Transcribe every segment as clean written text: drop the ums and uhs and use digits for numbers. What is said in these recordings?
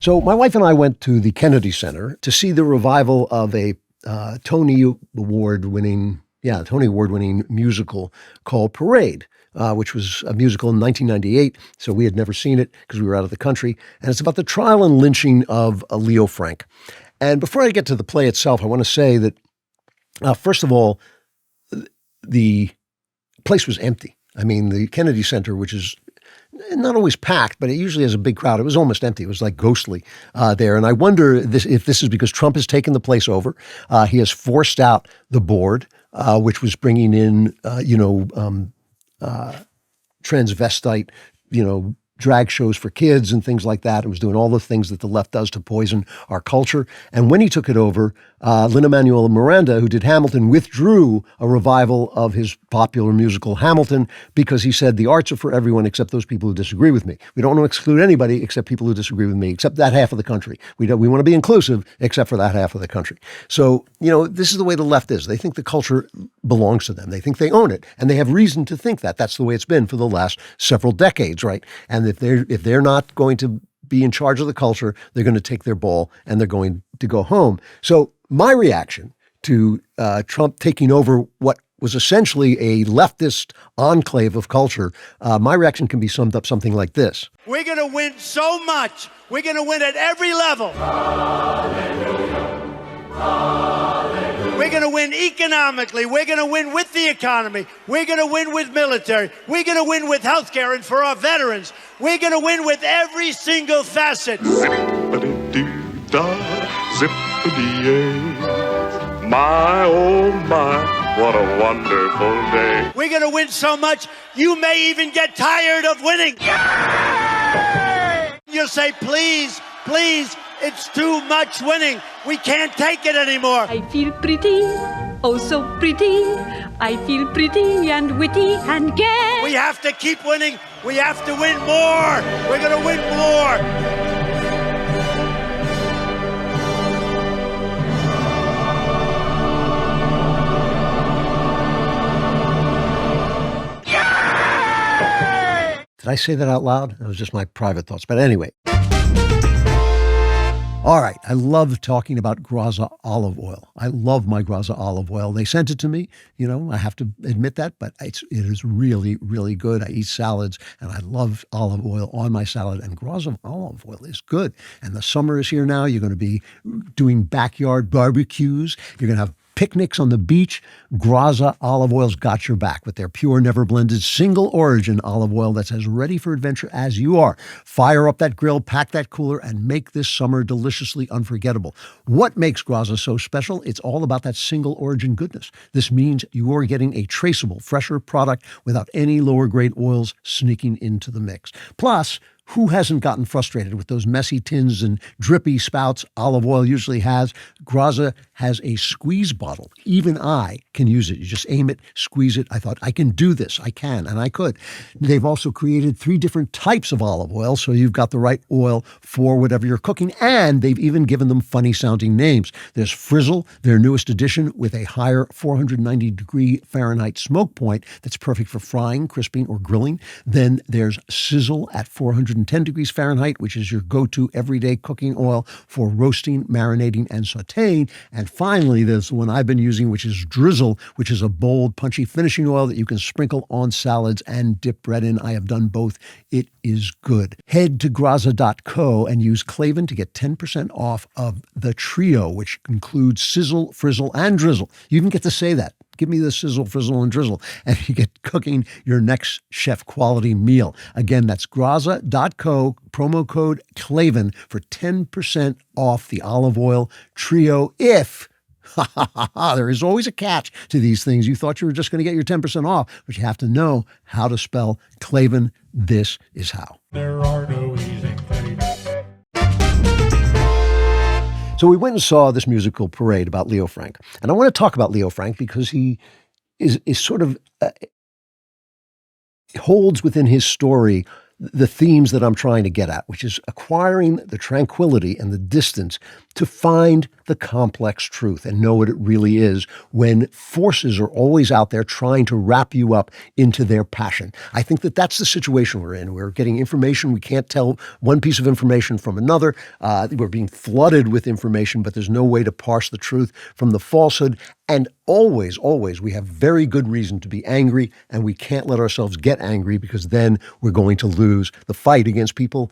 So my wife and I went to the Kennedy Center to see the revival of a Tony Award-winning musical called Parade, which was a musical in 1998. So we had never seen it because we were out of the country. And it's about the trial and lynching of Leo Frank. And before I get to the play itself, I want to say that, first of all, the place was empty. I mean, the Kennedy Center, which is not always packed, but it usually has a big crowd. It was almost empty. It was like ghostly there. And I wonder if this is because Trump has taken the place over. He has forced out the board, which was bringing in, transvestite, drag shows for kids and things like that. It was doing all the things that the left does to poison our culture. And when he took it over, Lin-Manuel Miranda, who did Hamilton, withdrew a revival of his popular musical Hamilton because he said the arts are for everyone except those people who disagree with me. We don't want to exclude anybody except people who disagree with me, except that half of the country. We want to be inclusive except for that half of the country. So, this is the way the left is. They think the culture belongs to them. They think they own it. And they have reason to think that. That's the way it's been for the last several decades, right? And if they're not going to be in charge of the culture, they're going to take their ball and they're going to go home. So my reaction to Trump taking over what was essentially a leftist enclave of culture, my reaction can be summed up something like this. We're going to win so much. We're going to win at every level. Hallelujah. Hallelujah. We're going to win economically. We're going to win with the economy. We're going to win with military. We're going to win with healthcare and for our veterans. We're going to win with every single facet. Zippity-dee-da, zippity-yay. My, oh my, what a wonderful day. We're going to win so much, you may even get tired of winning. Yay! You'll say, please, please, it's too much winning. We can't take it anymore. I feel pretty, oh so pretty. I feel pretty and witty and gay. We have to keep winning. We have to win more. We're going to win more. Did I say that out loud? That was just my private thoughts. But anyway. All right. I love talking about Graza olive oil. I love my Graza olive oil. They sent it to me. I have to admit that, but it is really, really good. I eat salads and I love olive oil on my salad, and Graza olive oil is good. And the summer is here now. You're going to be doing backyard barbecues. You're going to have picnics on the beach. Graza olive oil's got your back with their pure, never blended, single origin olive oil that's as ready for adventure as you are. Fire up that grill, pack that cooler, and make this summer deliciously unforgettable. What makes Graza so special? It's all about that single origin goodness. This means you are getting a traceable, fresher product without any lower grade oils sneaking into the mix. Plus, who hasn't gotten frustrated with those messy tins and drippy spouts olive oil usually has? Graza has a squeeze bottle. Even I can use it. You just aim it, squeeze it. I thought, I can do this. I can, and I could. They've also created 3 different types of olive oil, so you've got the right oil for whatever you're cooking, and they've even given them funny-sounding names. There's Frizzle, their newest addition, with a higher 490-degree Fahrenheit smoke point that's perfect for frying, crisping, or grilling. Then there's Sizzle at 410 degrees Fahrenheit, which is your go-to everyday cooking oil for roasting, marinating, and sauteing. And finally, there's the one I've been using, which is Drizzle, which is a bold, punchy finishing oil that you can sprinkle on salads and dip bread in. I have done both. It is good. Head to Graza.co and use Klavan to get 10% off of the trio, which includes Sizzle, Frizzle, and Drizzle. You even get to say that. Give me the sizzle, frizzle, and drizzle, and you get cooking your next chef quality meal. Again, that's Graza.co, promo code Klavan for 10% off the olive oil trio. If, there is always a catch to these things. You thought you were just going to get your 10% off, but you have to know how to spell Klavan. This is how. There are no easy things. So we went and saw this musical Parade about Leo Frank. And I want to talk about Leo Frank because he is sort of holds within his story the themes that I'm trying to get at, which is acquiring the tranquility and the distance to find the complex truth and know what it really is when forces are always out there trying to wrap you up into their passion. I think that that's the situation we're in. We're getting information. We can't tell one piece of information from another. We're being flooded with information, but there's no way to parse the truth from the falsehood. And always, always, we have very good reason to be angry, and we can't let ourselves get angry because then we're going to lose the fight against people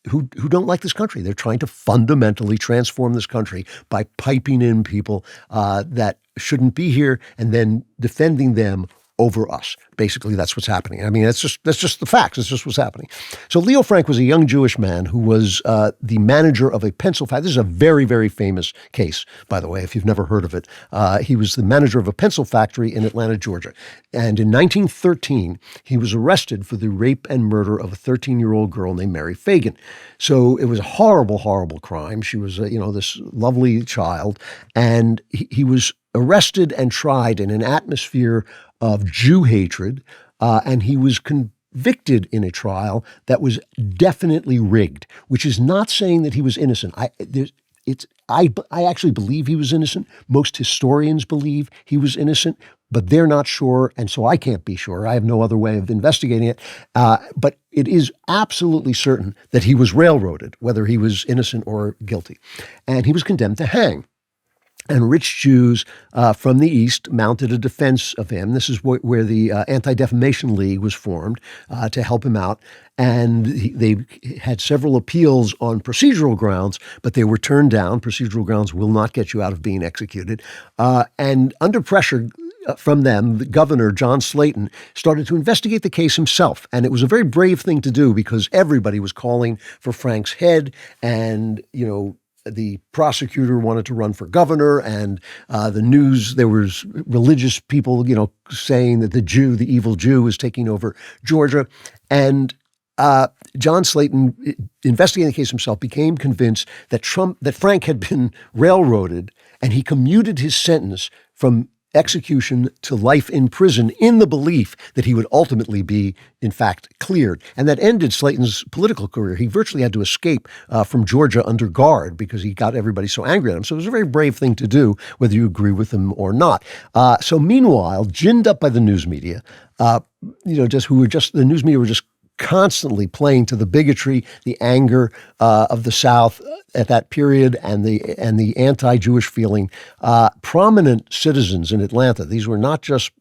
who don't like this country. They're trying to fundamentally transform this country by piping in people that shouldn't be here and then defending them over us. Basically, that's what's happening. I mean, that's just the facts. It's just what's happening. So Leo Frank was a young Jewish man who was the manager of a pencil factory. This is a very, very famous case, by the way, if you've never heard of it. He was the manager of a pencil factory in Atlanta, Georgia. And in 1913, he was arrested for the rape and murder of a 13-year-old girl named Mary Fagan. So it was a horrible, horrible crime. She was, this lovely child. And he was arrested and tried in an atmosphere of Jew hatred, and he was convicted in a trial that was definitely rigged, which is not saying that he was innocent. I actually believe he was innocent. Most historians believe he was innocent, but they're not sure, and so I can't be sure. I have no other way of investigating it. But it is absolutely certain that he was railroaded, whether he was innocent or guilty. And he was condemned to hang. And rich Jews from the East mounted a defense of him. This is where the Anti-Defamation League was formed to help him out. And they had several appeals on procedural grounds, but they were turned down. Procedural grounds will not get you out of being executed. And under pressure from them, the governor, John Slayton, started to investigate the case himself. And it was a very brave thing to do because everybody was calling for Frank's head. And, the prosecutor wanted to run for governor, and the news, there was religious people, saying that the evil Jew was taking over Georgia. And John Slayton, investigating the case himself, became convinced that Frank had been railroaded, and he commuted his sentence from execution to life in prison in the belief that he would ultimately be, in fact, cleared. And that ended Slayton's political career. He virtually had to escape from Georgia under guard because he got everybody so angry at him. So it was a very brave thing to do, whether you agree with him or not. So meanwhile, ginned up by the news media, the news media were just constantly playing to the bigotry, the anger of the South at that period, and the anti-Jewish feeling. Prominent citizens in Atlanta, these were not just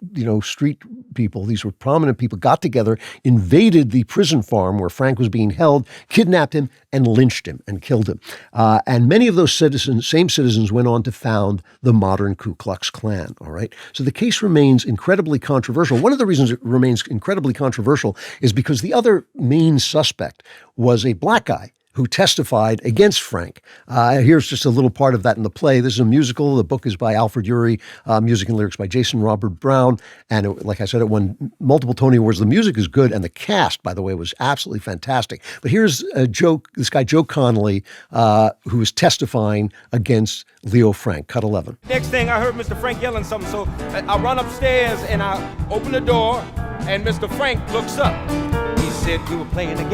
street people, these were prominent people, got together, invaded the prison farm where Frank was being held, kidnapped him, and lynched him and killed him. And many of those same citizens went on to found the modern Ku Klux Klan. All right, so the case remains incredibly controversial. One of the reasons it remains incredibly controversial is because the other main suspect was a black guy who testified against Frank. Here's just a little part of that in the play. This is a musical. The book is by Alfred Urey, music and lyrics by Jason Robert Brown. And like I said, it won multiple Tony Awards. The music is good, and the cast, by the way, was absolutely fantastic. But here's this guy, Joe Connolly, who is testifying against Leo Frank. Cut 11. Next thing, I heard Mr. Frank yelling something, so I run upstairs and I open the door, and Mr. Frank looks up. He said we were playing a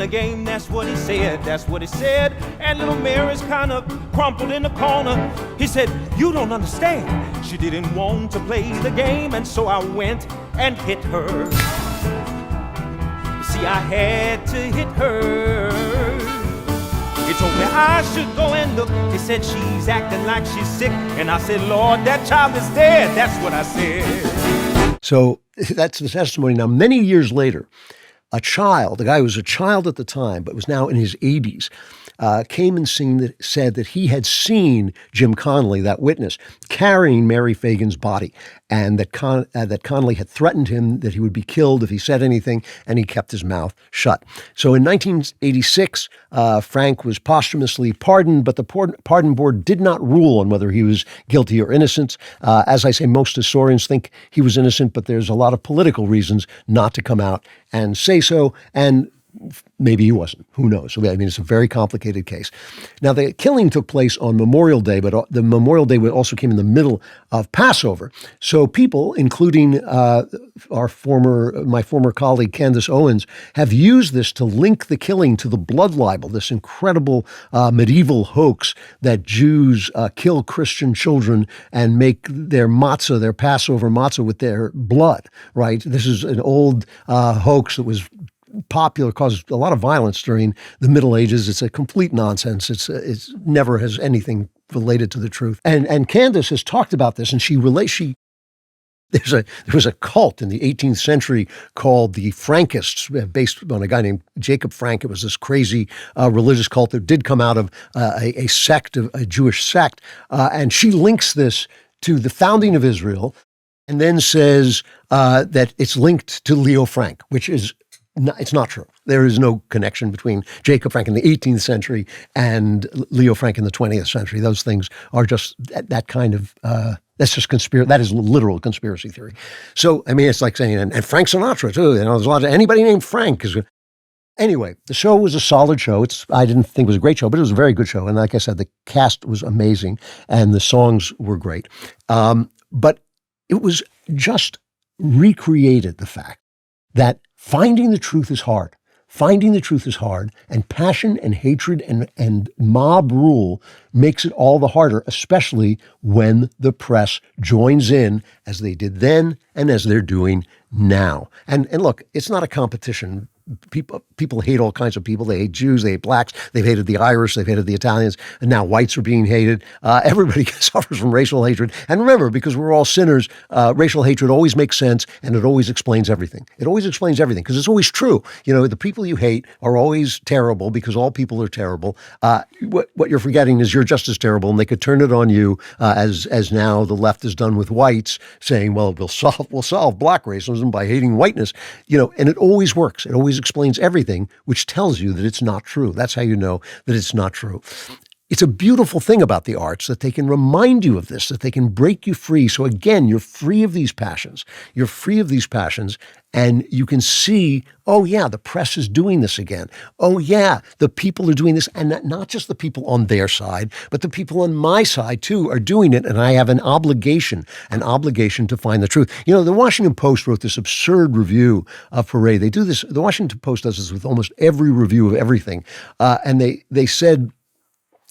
game, that's what he said, and little Mary's kind of crumpled in the corner. He said, you don't understand, she didn't want to play the game, and so I went and hit her. See, I had to hit her. He told me I should go and look. He said she's acting like she's sick, and I said, Lord, that child is dead. That's what I said. So that's the testimony. Now, many years later, a guy who was a child at the time, but was now in his 80s, came and said that he had seen Jim Connolly, that witness, carrying Mary Fagan's body, and that Connolly had threatened him that he would be killed if he said anything, and he kept his mouth shut. So in 1986, Frank was posthumously pardoned, but the pardon board did not rule on whether he was guilty or innocent. As I say, most historians think he was innocent, but there's a lot of political reasons not to come out and say so. And maybe he wasn't. Who knows? I mean, it's a very complicated case. Now, the killing took place on Memorial Day, but the Memorial Day also came in the middle of Passover. So people, including my former colleague Candace Owens, have used this to link the killing to the blood libel, this incredible medieval hoax that Jews kill Christian children and make their matzah, their Passover matzah, with their blood, right? This is an old hoax that was popular, caused a lot of violence during the Middle Ages. It's a complete nonsense. It's never has anything related to the truth. And Candace has talked about this, and there was a cult in the 18th century called the Frankists, based on a guy named Jacob Frank. It was this crazy religious cult that did come out of a Jewish sect. And she links this to the founding of Israel, and then says that it's linked to Leo Frank, which is it's not true. There is no connection between Jacob Frank in the 18th century and Leo Frank in the 20th century. Those things are just that kind of, that's just that is literal conspiracy theory. So, I mean, it's like saying, and Frank Sinatra too, there's a lot of, anybody named Frank is. Anyway, the show was a solid show. I didn't think it was a great show, but it was a very good show. And like I said, the cast was amazing and the songs were great. But it was just recreated the fact that finding the truth is hard. Finding the truth is hard, and passion and hatred and mob rule makes it all the harder, especially when the press joins in, as they did then and as they're doing now. And look, it's not a competition. People hate all kinds of people. They hate Jews, they hate blacks, they've hated the Irish, they've hated the Italians, and now whites are being hated. Everybody suffers from racial hatred. And remember, because we're all sinners, racial hatred always makes sense, and it always explains everything. It always explains everything, because it's always true. You know, the people you hate are always terrible, because all people are terrible. What you're forgetting is you're just as terrible, and they could turn it on you, as now the left has done with whites, saying, well, we'll solve black racism by hating whiteness. You know, and it always works. It always explains everything, which tells you that it's not true. That's how you know that it's not true. It's a beautiful thing about the arts that they can remind you of this, that they can break you free. So again, you're free of these passions. You're free of these passions, and you can see, oh yeah, the press is doing this again. Oh yeah, the people are doing this, and not just the people on their side, but the people on my side too are doing it, and I have an obligation to find the truth. You know, the Washington Post wrote this absurd review of Parade. They do this, the Washington Post does this with almost every review of everything, and they said,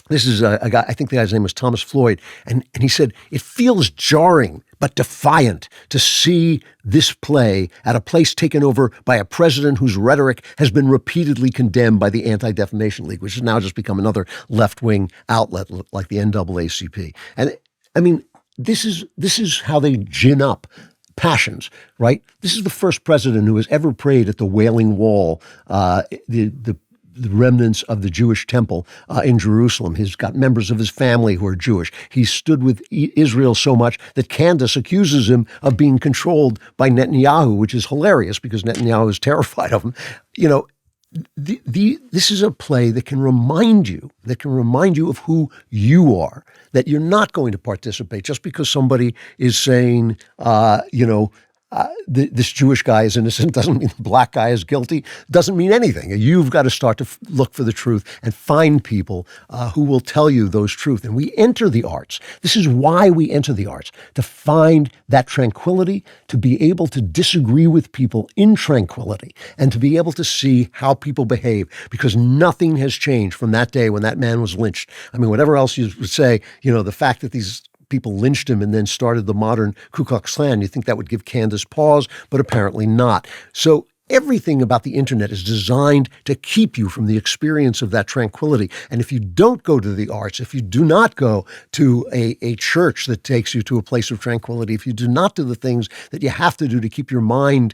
this is a guy, I think the guy's name was Thomas Floyd, and he said, it feels jarring but defiant to see this play at a place taken over by a president whose rhetoric has been repeatedly condemned by the Anti-Defamation League, which has now just become another left-wing outlet like the NAACP. And I mean, this is how they gin up passions, right? This is the first president who has ever prayed at the Wailing Wall, the remnants of the Jewish temple in Jerusalem. He's got members of his family who are Jewish. He stood with Israel so much that Candace accuses him of being controlled by Netanyahu, which is hilarious because Netanyahu is terrified of him. You know, this is a play that can remind you of who you are, that you're not going to participate just because somebody is saying, this Jewish guy is innocent doesn't mean the black guy is guilty, doesn't mean anything. You've got to start to look for the truth and find people who will tell you those truths. And we enter the arts. This is why we enter the arts, to find that tranquility, to be able to disagree with people in tranquility, and to be able to see how people behave, because nothing has changed from that day when that man was lynched. I mean, whatever else you would say, you know, the fact that these people lynched him and then started the modern Ku Klux Klan, you think that would give Candace pause, but apparently not. So everything about the internet is designed to keep you from the experience of that tranquility. And if you don't go to the arts, if you do not go to a church that takes you to a place of tranquility, if you do not do the things that you have to do to keep your mind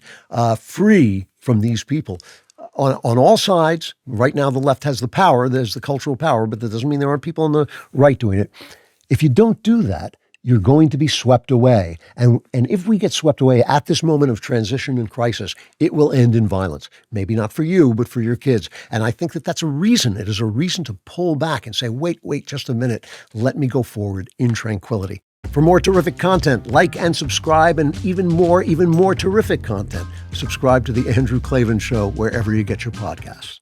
free from these people, on all sides, right now the left has the power, there's the cultural power, but that doesn't mean there aren't people on the right doing it. If you don't do that, you're going to be swept away. And if we get swept away at this moment of transition and crisis, it will end in violence. Maybe not for you, but for your kids. And I think that that's a reason. It is a reason to pull back and say, wait just a minute. Let me go forward in tranquility. For more terrific content, like and subscribe, and even more terrific content, subscribe to The Andrew Klavan Show wherever you get your podcasts.